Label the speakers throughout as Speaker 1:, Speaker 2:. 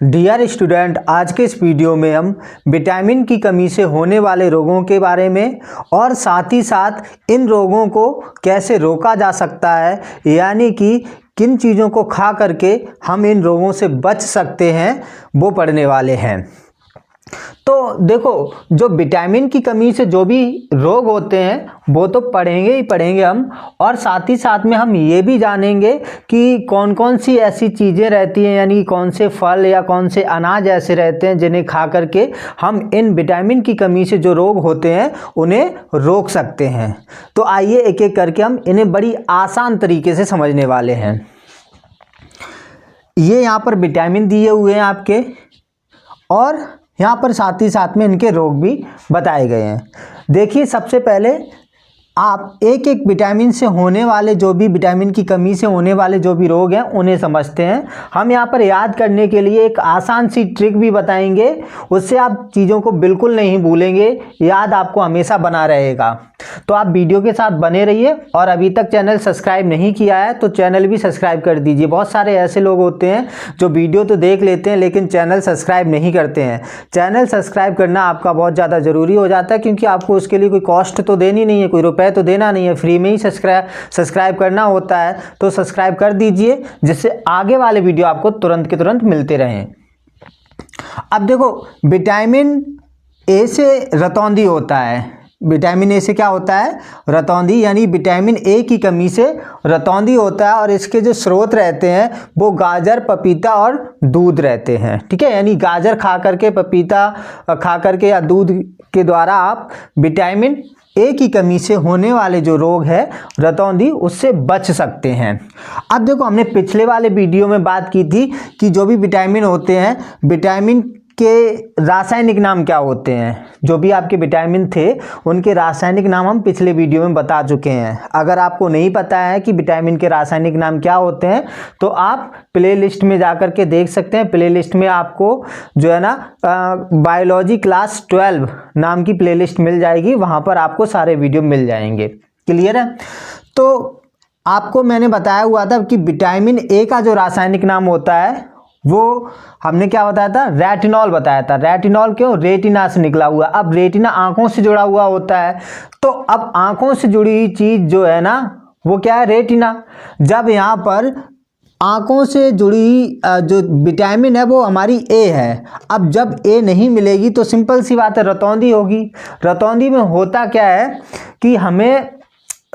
Speaker 1: Dear student, आज के इस वीडियो में हम विटामिन की कमी से होने वाले रोगों के बारे में और साथ ही साथ इन रोगों को कैसे रोका जा सकता है, यानी कि किन चीज़ों को खा करके हम इन रोगों से बच सकते हैं, वो पढ़ने वाले हैं। तो देखो, जो विटामिन की कमी से जो भी रोग होते हैं वो तो पढ़ेंगे ही पढ़ेंगे हम, और साथ ही साथ में हम ये भी जानेंगे कि कौन कौन सी ऐसी चीज़ें रहती हैं, यानी कौन से फल या कौन से अनाज ऐसे रहते हैं जिन्हें खा करके हम इन विटामिन की कमी से जो रोग होते हैं उन्हें रोक सकते हैं। तो आइए एक एक करके हम इन्हें बड़ी आसान तरीके से समझने वाले हैं। ये यहाँ पर विटामिन दिए हुए हैं आपके, और यहाँ पर साथ ही साथ में इनके रोग भी बताए गए हैं। देखिए, सबसे पहले आप एक एक विटामिन से होने वाले, जो भी विटामिन की कमी से होने वाले जो भी रोग हैं उन्हें समझते हैं। हम यहाँ पर याद करने के लिए एक आसान सी ट्रिक भी बताएंगे, उससे आप चीज़ों को बिल्कुल नहीं भूलेंगे, याद आपको हमेशा बना रहेगा। तो आप वीडियो के साथ बने रहिए, और अभी तक चैनल सब्सक्राइब नहीं किया है तो चैनल भी सब्सक्राइब कर दीजिए। बहुत सारे ऐसे लोग होते हैं जो वीडियो तो देख लेते हैं लेकिन चैनल सब्सक्राइब नहीं करते हैं। चैनल सब्सक्राइब करना आपका बहुत ज़्यादा ज़रूरी हो जाता है, क्योंकि आपको उसके लिए कोई कॉस्ट तो देनी नहीं है, कोई रुपए तो देना नहीं है, फ्री में ही सब्सक्राइब करना होता है। तो सब्सक्राइब कर दीजिए, जिससे आगे वाले वीडियो आपको तुरंत के तुरंत मिलते रहें। अब देखो, विटामिन ए से रतौंधी होता है। विटामिन ए से क्या होता है? रतौंधी, यानी विटामिन ए की कमी से रतौंधी होता है। और इसके जो स्रोत रहते हैं वो गाजर, पपीता और दूध रहते हैं। ठीक है, यानी गाजर खा करके, पपीता खा करके या दूध के द्वारा आप विटामिन ए की कमी से होने वाले जो रोग है रतौंधी, उससे बच सकते हैं। अब देखो, हमने पिछले वाले वीडियो में बात की थी कि जो भी विटामिन होते हैं, विटामिन के रासायनिक नाम क्या होते हैं। जो भी आपके विटामिन थे उनके रासायनिक नाम हम पिछले वीडियो में बता चुके हैं। अगर आपको नहीं पता है कि विटामिन के रासायनिक नाम क्या होते हैं तो आप प्ले लिस्ट में जा कर के देख सकते हैं। प्ले लिस्ट में आपको जो है ना बायोलॉजी क्लास 12 नाम की प्ले लिस्ट मिल जाएगी, वहाँ पर आपको सारे वीडियो मिल जाएंगे। क्लियर है? तो आपको मैंने बताया हुआ था कि विटामिन ए का जो रासायनिक नाम होता है वो हमने क्या बताया था? रेटिनॉल बताया था। रेटिनॉल क्यों? रेटिना से निकला हुआ। अब रेटिना आंखों से जुड़ा हुआ होता है, तो अब आंखों से जुड़ी हुई चीज जो है ना वो क्या है? रेटिना। जब यहाँ पर आंखों से जुड़ी जो विटामिन है वो हमारी ए है। अब जब ए नहीं मिलेगी तो सिंपल सी बात है, रतौंधी होगी। रतौंधी में होता क्या है कि हमें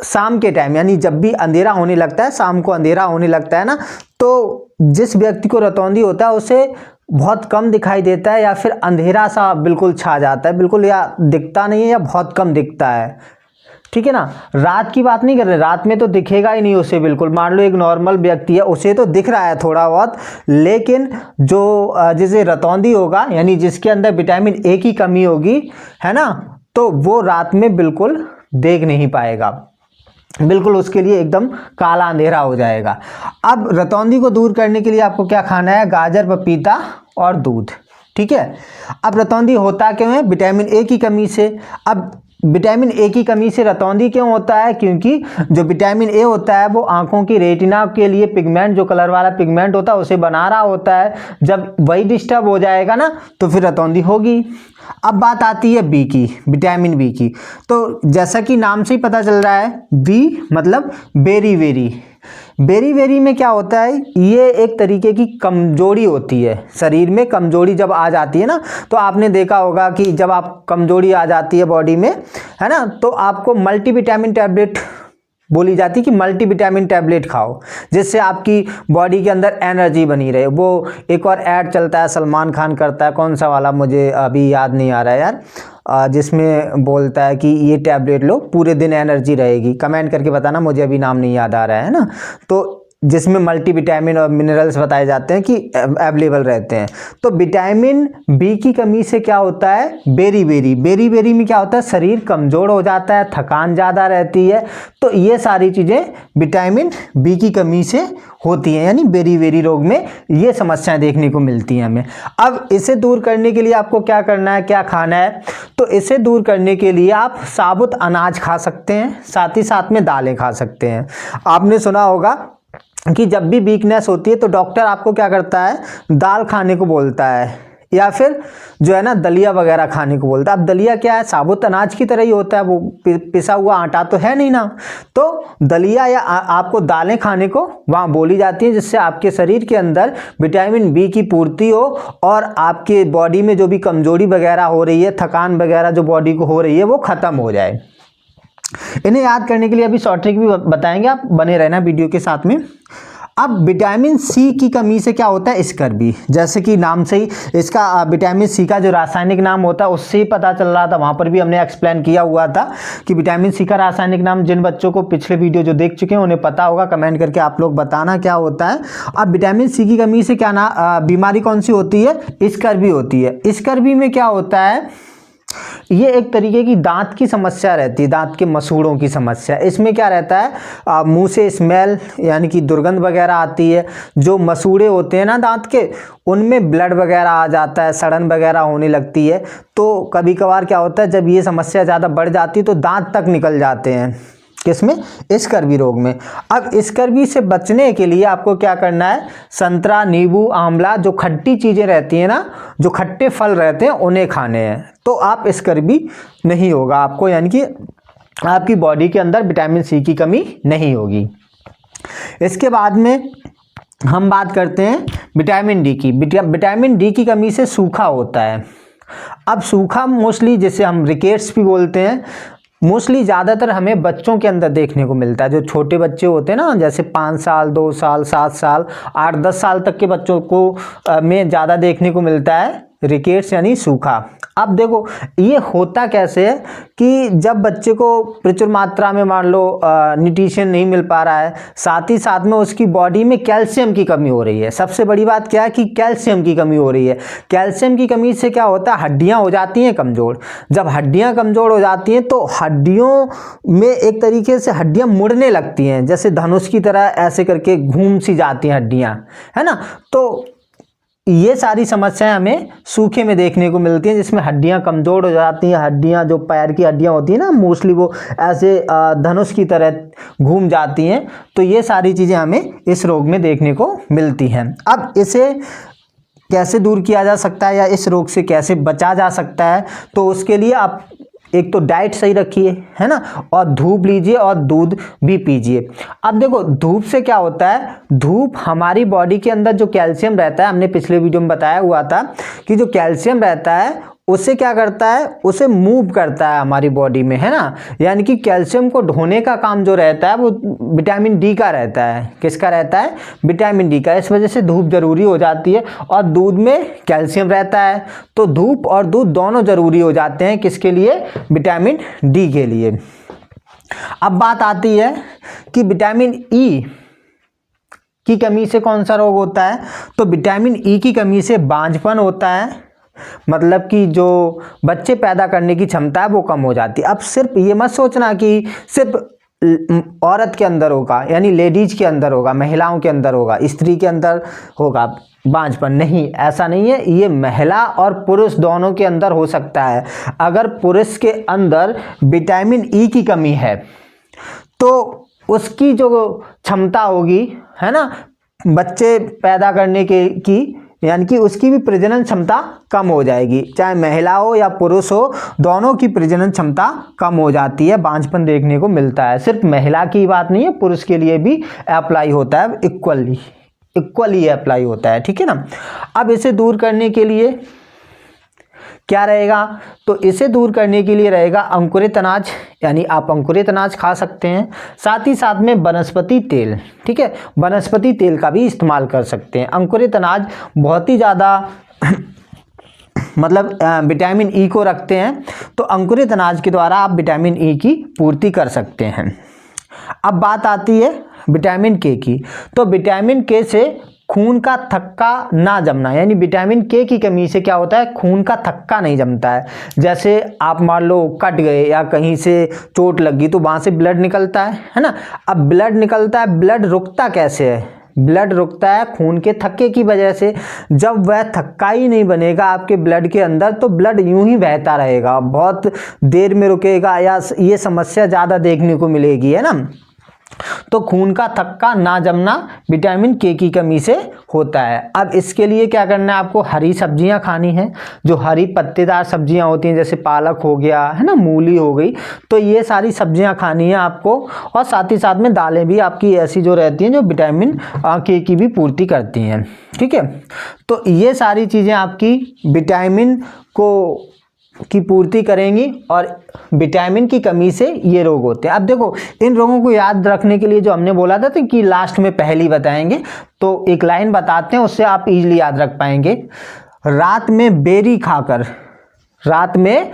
Speaker 1: शाम के टाइम, यानी जब भी अंधेरा होने लगता है, शाम को अंधेरा होने लगता है ना, तो जिस व्यक्ति को रतौंधी होता है उसे बहुत कम दिखाई देता है, या फिर अंधेरा सा बिल्कुल छा जाता है, बिल्कुल या दिखता नहीं है या बहुत कम दिखता है। ठीक है ना? रात की बात नहीं कर रहे, रात में तो दिखेगा ही नहीं उसे बिल्कुल। मान लो एक नॉर्मल व्यक्ति है, उसे तो दिख रहा है थोड़ा बहुत, लेकिन जो जिसे रतौंधी होगा, यानी जिसके अंदर विटामिन ए की कमी होगी, है ना, तो वो रात में बिल्कुल देख नहीं पाएगा, बिल्कुल उसके लिए एकदम काला अंधेरा हो जाएगा। अब रतौंधी को दूर करने के लिए आपको क्या खाना है? गाजर, पपीता और दूध। ठीक है। अब रतौंधी होता क्यों है? विटामिन ए की कमी से। अब विटामिन ए की कमी से रतौंधी क्यों होता है? क्योंकि जो विटामिन ए होता है वो आंखों की रेटिना के लिए पिगमेंट, जो कलर वाला पिगमेंट होता है, उसे बना रहा होता है। जब वही डिस्टर्ब हो जाएगा ना तो फिर रतौंधी होगी। अब बात आती है बी की, विटामिन बी की। तो जैसा कि नाम से ही पता चल रहा है, बी मतलब बेरी बेरी। बेरी बेरी में क्या होता है? ये एक तरीके की कमजोरी होती है। शरीर में कमजोरी जब आ जाती है ना, तो आपने देखा होगा कि जब आप कमजोरी आ जाती है बॉडी में, है ना, तो आपको मल्टीविटामिन टैबलेट बोली जाती है कि मल्टीविटामिन टैबलेट खाओ, जिससे आपकी बॉडी के अंदर एनर्जी बनी रहे। वो एक और ऐड चलता है, सलमान खान करता है, कौन सा वाला मुझे अभी याद नहीं आ रहा है यार, जिसमें बोलता है कि ये टैबलेट लो, पूरे दिन एनर्जी रहेगी। कमेंट करके बताना, मुझे अभी नाम नहीं याद आ रहा है ना। तो जिसमें मल्टीविटामिन और मिनरल्स बताए जाते हैं कि अवेलेबल रहते हैं। तो विटामिन बी की कमी से क्या होता है? Berry berry. बेरी बेरी में क्या होता है? शरीर कमज़ोर हो जाता है, थकान ज़्यादा रहती है। तो ये सारी चीज़ें विटामिन बी की कमी से होती हैं, यानी बेरी बेरी रोग में ये समस्याएं देखने को मिलती हैं हमें। अब इसे दूर करने के लिए आपको क्या करना है, क्या खाना है? तो इसे दूर करने के लिए आप साबुत अनाज खा सकते हैं, साथ ही साथ में दालें खा सकते हैं। आपने सुना होगा कि जब भी वीकनेस होती है तो डॉक्टर आपको क्या करता है, दाल खाने को बोलता है या फिर जो है ना दलिया वगैरह खाने को बोलता है। अब दलिया क्या है, साबुत अनाज की तरह ही होता है, वो पिसा हुआ आटा तो है नहीं ना। तो दलिया या आपको दालें खाने को वहाँ बोली जाती हैं, जिससे आपके शरीर के अंदर विटामिन बी की पूर्ति हो और आपके बॉडी में जो भी कमजोरी वगैरह हो रही है, थकान वगैरह जो बॉडी को हो रही है, वो ख़त्म हो जाए। इन्हें याद करने के लिए अभी शॉर्ट ट्रिक भी बताएंगे, आप बने रहना वीडियो के साथ में। अब विटामिन सी की कमी से क्या होता है, स्कर्वी। जैसे कि नाम से ही इसका विटामिन सी का जो रासायनिक नाम होता है उससे ही पता चल रहा था, वहाँ पर भी हमने एक्सप्लेन किया हुआ था कि विटामिन सी का रासायनिक नाम, जिन बच्चों को पिछले वीडियो जो देख चुके हैं उन्हें पता होगा, कमेंट करके आप लोग बताना क्या होता है। अब विटामिन सी की कमी से क्या ना बीमारी कौन सी होती है, स्कर्वी होती है। स्कर्वी में क्या होता है, ये एक तरीके की दांत की समस्या रहती है, दांत के मसूड़ों की समस्या। इसमें क्या रहता है, मुंह से स्मेल यानी कि दुर्गंध वगैरह आती है, जो मसूड़े होते हैं ना दांत के, उनमें ब्लड वगैरह आ जाता है, सड़न वगैरह होने लगती है। तो कभी कभार क्या होता है, जब ये समस्या ज़्यादा बढ़ जाती है तो दांत तक निकल जाते हैं। किसमें, स्कर्वी रोग में। अब स्कर्वी से बचने के लिए आपको क्या करना है, संतरा, नींबू, आंवला, जो खट्टी चीज़ें रहती हैं ना, जो खट्टे फल रहते हैं, उन्हें खाने हैं। तो आप स्कर्वी नहीं होगा आपको, यानी कि आपकी बॉडी के अंदर विटामिन सी की कमी नहीं होगी। इसके बाद में हम बात करते हैं विटामिन डी की। विटामिन डी की कमी से सूखा होता है। अब सूखा मोस्टली, जिसे हम रिकेट्स भी बोलते हैं, मोस्टली ज़्यादातर हमें बच्चों के अंदर देखने को मिलता है। जो छोटे बच्चे होते हैं ना, जैसे 5 साल, 2 साल, 7 साल, 8-10 साल तक के बच्चों को में ज़्यादा देखने को मिलता है रिकेट्स यानी सूखा। अब देखो ये होता कैसे है कि जब बच्चे को प्रचुर मात्रा में मान लो न्यूट्रिशन नहीं मिल पा रहा है, साथ ही साथ में उसकी बॉडी में कैल्शियम की कमी हो रही है। सबसे बड़ी बात क्या है कि कैल्शियम की कमी हो रही है। कैल्शियम की कमी से क्या होता है, हड्डियां हो जाती हैं कमज़ोर। जब हड्डियां कमज़ोर हो जाती हैं तो हड्डियों में एक तरीके से हड्डियां मुड़ने लगती हैं, जैसे धनुष की तरह ऐसे करके घूम सी जाती हैं हड्डियां, है ना। तो ये सारी समस्याएं हमें सूखे में देखने को मिलती हैं, जिसमें हड्डियां कमज़ोर हो जाती हैं। हड्डियां जो पैर की हड्डियां होती हैं ना, मोस्टली वो ऐसे धनुष की तरह घूम जाती हैं। तो ये सारी चीज़ें हमें इस रोग में देखने को मिलती हैं। अब इसे कैसे दूर किया जा सकता है या इस रोग से कैसे बचा जा सकता है, तो उसके लिए आप एक तो डाइट सही रखिए, है ना, और धूप लीजिए और दूध भी पीजिए। अब देखो धूप से क्या होता है, धूप हमारी बॉडी के अंदर जो कैल्शियम रहता है, हमने पिछले वीडियो में बताया हुआ था कि जो कैल्शियम रहता है उसे क्या करता है, उसे मूव करता है हमारी बॉडी में, है ना। यानी कि कैल्शियम को ढोने का काम जो रहता है वो विटामिन डी का रहता है। किसका रहता है, विटामिन डी का। इस वजह से धूप जरूरी हो जाती है और दूध में कैल्शियम रहता है, तो धूप और दूध दोनों जरूरी हो जाते हैं। किसके लिए, विटामिन डी के लिए। अब बात आती है कि विटामिन ई की कमी से कौन सा रोग होता है, तो विटामिन ई की कमी से बांझपन होता है, मतलब कि जो बच्चे पैदा करने की क्षमता है वो कम हो जाती है। अब सिर्फ ये मत सोचना कि सिर्फ औरत के अंदर होगा, यानी लेडीज के अंदर होगा, महिलाओं के अंदर होगा, स्त्री के अंदर होगा बांझपन, नहीं, ऐसा नहीं है। ये महिला और पुरुष दोनों के अंदर हो सकता है। अगर पुरुष के अंदर विटामिन ई की कमी है तो उसकी जो क्षमता होगी, है ना, बच्चे पैदा करने की यानी कि उसकी भी प्रजनन क्षमता कम हो जाएगी। चाहे महिला हो या पुरुष हो, दोनों की प्रजनन क्षमता कम हो जाती है, बांझपन देखने को मिलता है। सिर्फ महिला की बात नहीं है, पुरुष के लिए भी अप्लाई होता है, इक्वली अप्लाई होता है, ठीक है ना। अब इसे दूर करने के लिए क्या रहेगा, तो इसे दूर करने के लिए रहेगा अंकुरित अनाज, यानी आप अंकुरित अनाज खा सकते हैं। साथ ही साथ में वनस्पति तेल, ठीक है, वनस्पति तेल का भी इस्तेमाल कर सकते हैं। अंकुरित अनाज बहुत ही ज़्यादा मतलब विटामिन ई को रखते हैं, तो अंकुरित अनाज के द्वारा आप विटामिन ई की पूर्ति कर सकते हैं। अब बात आती है विटामिन के की, तो विटामिन के से खून का थक्का ना जमना, यानी विटामिन के की कमी से क्या होता है, खून का थक्का नहीं जमता है। जैसे आप मान लो कट गए या कहीं से चोट लगी तो वहाँ से ब्लड निकलता है ना। अब ब्लड निकलता है, ब्लड रुकता कैसे है, ब्लड रुकता है खून के थक्के की वजह से। जब वह थक्का ही नहीं बनेगा आपके ब्लड के अंदर तो ब्लड यूं ही बहता रहेगा, बहुत देर में रुकेगा या ये समस्या ज़्यादा देखने को मिलेगी, है ना। तो खून का थक्का ना जमना विटामिन के की कमी से होता है। अब इसके लिए क्या करना है, आपको हरी सब्जियां खानी है, जो हरी पत्तेदार सब्जियां होती हैं, जैसे पालक हो गया है ना, मूली हो गई, तो ये सारी सब्जियां खानी है आपको। और साथ ही साथ में दालें भी आपकी ऐसी जो रहती हैं जो विटामिन के की भी पूर्ति करती हैं। ठीक है, तो ये सारी चीज़ें आपकी विटामिन की पूर्ति करेंगी और विटामिन की कमी से ये रोग होते हैं। अब देखो, इन रोगों को याद रखने के लिए जो हमने बोला था कि लास्ट में पहली बताएंगे, तो एक लाइन बताते हैं, उससे आप इजीली याद रख पाएंगे। रात में बेरी खाकर, रात में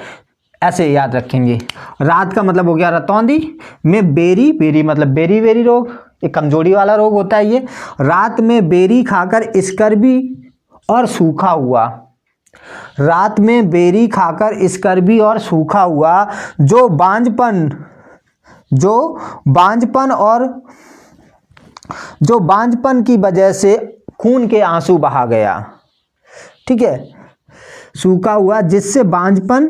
Speaker 1: ऐसे याद रखेंगे, रात का मतलब हो गया रतौंधी में, बेरी मतलब बेरी बेरी रोग, एक कमजोरी वाला रोग होता है ये। रात में बेरी खाकर स्कर्वी और सूखा हुआ, रात में बेरी खाकर स्कर्वी और सूखा हुआ, जो बांझपन की वजह से खून के आंसू बहा गया। ठीक है, सूखा हुआ जिससे बांझपन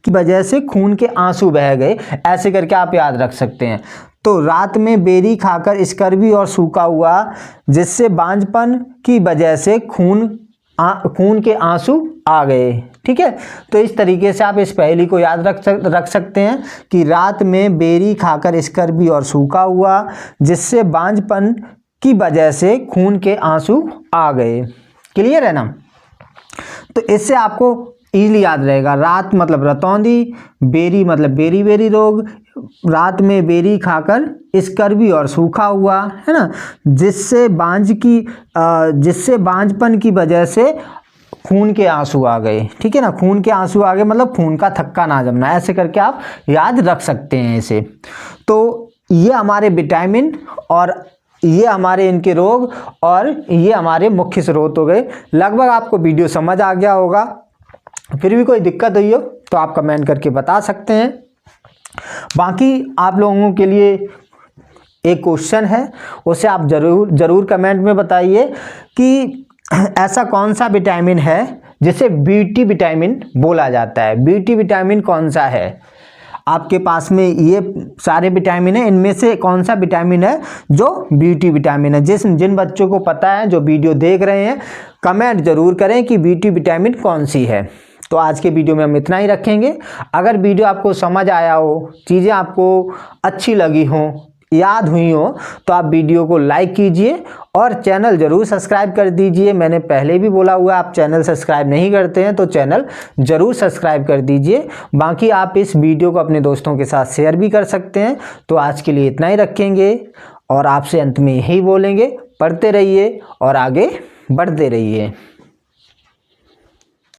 Speaker 1: की वजह से खून के आंसू बह गए, ऐसे करके आप याद रख सकते हैं। तो रात में बेरी खाकर स्कर्वी और सूखा हुआ जिससे बांझपन की वजह से खून के आंसू आ गए। ठीक है, तो इस तरीके से आप इस पहेली को याद रख सकते हैं कि रात में बेरी खाकर स्कर्वी और सूखा हुआ जिससे बांझपन की वजह से खून के आंसू आ गए। क्लियर है ना? तो इससे आपको इजीली याद रहेगा। रात मतलब रतौंधी, बेरी मतलब बेरी बेरी रोग, रात में बेरी खाकर स्कर्वी और सूखा हुआ, है ना, जिससे बांझपन की वजह से खून के आंसू आ गए। ठीक है ना, खून के आंसू आ गए मतलब खून का थक्का ना जमना, ऐसे करके आप याद रख सकते हैं इसे। तो ये हमारे विटामिन और ये हमारे इनके रोग और ये हमारे मुख्य स्रोत हो गए। लगभग आपको वीडियो समझ आ गया होगा। फिर भी कोई दिक्कत हुई हो तो आप कमेंट करके बता सकते हैं। बाकी आप लोगों के लिए एक क्वेश्चन है, उसे आप जरूर कमेंट में बताइए कि ऐसा कौन सा विटामिन है जिसे बीटी विटामिन बोला जाता है। बीटी विटामिन कौन सा है? आपके पास में ये सारे विटामिन है, इनमें से कौन सा विटामिन है जो बीटी विटामिन है? जिन बच्चों को पता है, जो वीडियो देख रहे हैं, कमेंट जरूर करें कि बीटी विटामिन कौन सी है। तो आज के वीडियो में हम इतना ही रखेंगे। अगर वीडियो आपको समझ आया हो, चीज़ें आपको अच्छी लगी हो, याद हुई हो, तो आप वीडियो को लाइक कीजिए और चैनल जरूर सब्सक्राइब कर दीजिए। मैंने पहले भी बोला हुआ, आप चैनल सब्सक्राइब नहीं करते हैं तो चैनल जरूर सब्सक्राइब कर दीजिए। बाकी आप इस वीडियो को अपने दोस्तों के साथ शेयर भी कर सकते हैं। तो आज के लिए इतना ही रखेंगे और आपसे अंत में यही बोलेंगे, पढ़ते रहिए और आगे बढ़ते रहिए।